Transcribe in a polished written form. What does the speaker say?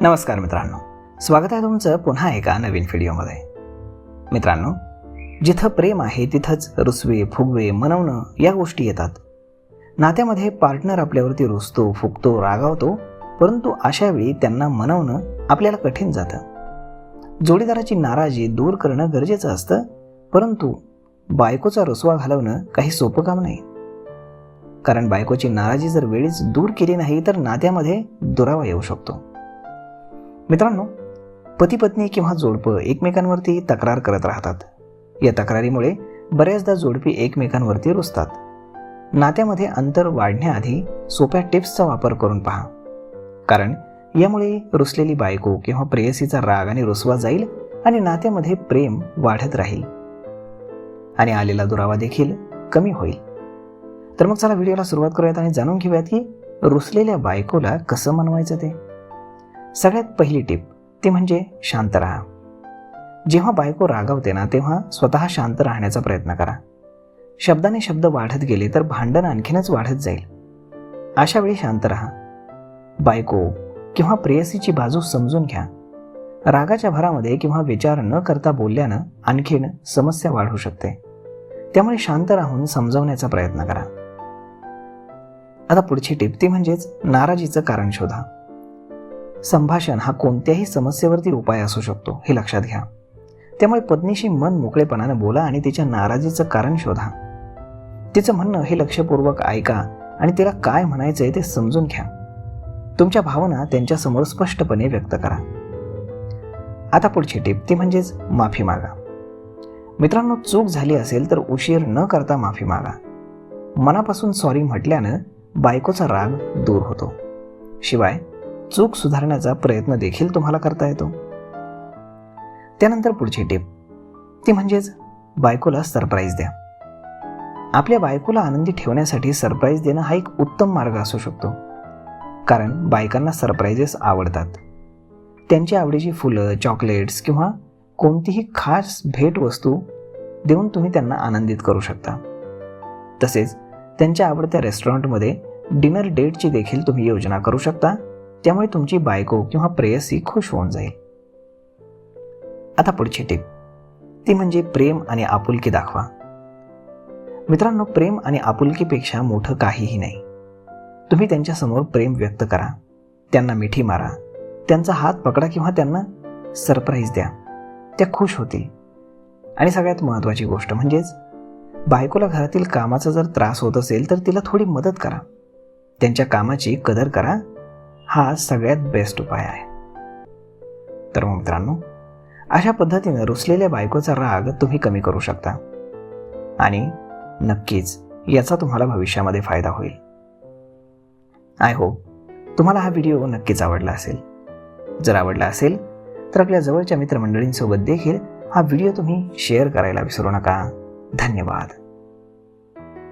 नमस्कार मित्रांनो, स्वागत आहे तुमचं पुन्हा एका नवीन व्हिडिओमध्ये. मित्रांनो, जिथं प्रेम आहे तिथंच रुसवे, फुगवे, मनवणं या गोष्टी येतात. नात्यामध्ये पार्टनर आपल्यावरती रुसतो, फुगतो, रागावतो, परंतु अशा वेळी त्यांना मनवणं आपल्याला कठीण जातं. जोडीदाराची नाराजी दूर करणं गरजेचं असतं, परंतु बायकोचा रुसवा घालवणं काही सोपं काम नाही. कारण बायकोची नाराजी जर वेळीच दूर केली नाही तर नात्यामध्ये दुरावा येऊ शकतो. मित्रांनो, पती पत्नी किंवा जोडपं एकमेकांवरती तक्रार करत राहतात. या तक्रारीमुळे बऱ्याचदा जोडपी एकमेकांवरती रुसतात. नात्यामध्ये अंतर वाढण्याआधी सोप्या टिप्सचा वापर करून पहा, कारण यामुळे रुसलेली बायको किंवा प्रेयसीचा राग आणि रुसवा जाईल आणि नात्यामध्ये प्रेम वाढत राहील आणि आलेला दुरावा देखील कमी होईल. तर मग चला व्हिडिओला सुरुवात करूयात आणि जाणून घेऊयात की रुसलेल्या बायकोला कसं मनवायचं ते. सगळ्यात पहिली टिप ती म्हणजे शांत राहा. जेव्हा बायको रागावते ना तेव्हा स्वतः शांत राहण्याचा प्रयत्न करा. शब्दाने शब्द वाढत गेले तर भांडण आणखीनच वाढत जाईल. अशा वेळी शांत राहा. बायको किंवा प्रेयसीची बाजू समजून घ्या. रागाच्या भरामध्ये किंवा विचार न करता बोलल्यानं आणखीन समस्या वाढू शकते. त्यामुळे शांत राहून समजावण्याचा प्रयत्न करा. आता पुढची टिप ती म्हणजेच नाराजीचं कारण शोधा. संभाषण हा कोणत्याही समस्येवरती उपाय असू शकतो, हे लक्षात घ्या. त्यामुळे पत्नीशी मन मोकळेपणाने बोला आणि तिच्या नाराजीचं कारण शोधा. तिचं म्हणणं हे लक्षपूर्वक ऐका आणि तिला काय म्हणायचंय ते समजून घ्या. तुमच्या भावना त्यांच्यासमोर स्पष्टपणे व्यक्त करा. आता पुढची टिप ती म्हणजेच माफी मागा. मित्रांनो, चूक झाली असेल तर उशीर न करता माफी मागा. मनापासून सॉरी म्हटल्यानं बायकोचा राग दूर होतो. शिवाय चूक सुधारण्याचा प्रयत्न देखील तुम्हाला करता येतो. त्यानंतर पुढची टिप ती म्हणजेच बायकोला सरप्राईज द्या. आपल्या बायकोला आनंदी ठेवण्यासाठी सरप्राईज देणं हा एक उत्तम मार्ग असू शकतो. कारण बायकांना सरप्राईजेस आवडतात. त्यांच्या आवडीची फुलं, चॉकलेट्स किंवा कोणतीही खास भेटवस्तू देऊन तुम्ही त्यांना आनंदित करू शकता. तसेच त्यांच्या आवडत्या रेस्टॉरंटमध्ये डिनर डेटची देखील तुम्ही योजना करू शकता. त्यामुळे तुमची बायको किंवा प्रेयसी खुश होऊन जाईल. आता पुढची टिप ती म्हणजे प्रेम आणि आपुलकी दाखवा. मित्रांनो, प्रेम आणि आपुलकीपेक्षा मोठं काहीही नाही. तुम्ही त्यांच्यासमोर प्रेम व्यक्त करा. त्यांना मिठी मारा, त्यांचा हात पकडा किंवा त्यांना सरप्राईज द्या. त्या खुश होतील. आणि सगळ्यात महत्त्वाची गोष्ट म्हणजेच बायकोला घरातील कामाचा जर त्रास होत असेल तर तिला थोडी मदत करा. त्यांच्या कामाची कदर करा. हा सगळ्यात बेस्ट उपाय आहे. तर मग मित्रांनो, अशा पद्धतीनं रुसलेल्या बायकोचा राग तुम्ही कमी करू शकता आणि नक्कीच याचा तुम्हाला भविष्यामध्ये फायदा होईल. आय होप तुम्हाला हा व्हिडिओ नक्कीच आवडला असेल. जर आवडला असेल तर आपल्या जवळच्या मित्रमंडळींसोबत देखील हा व्हिडिओ तुम्ही शेअर करायला विसरू नका. धन्यवाद.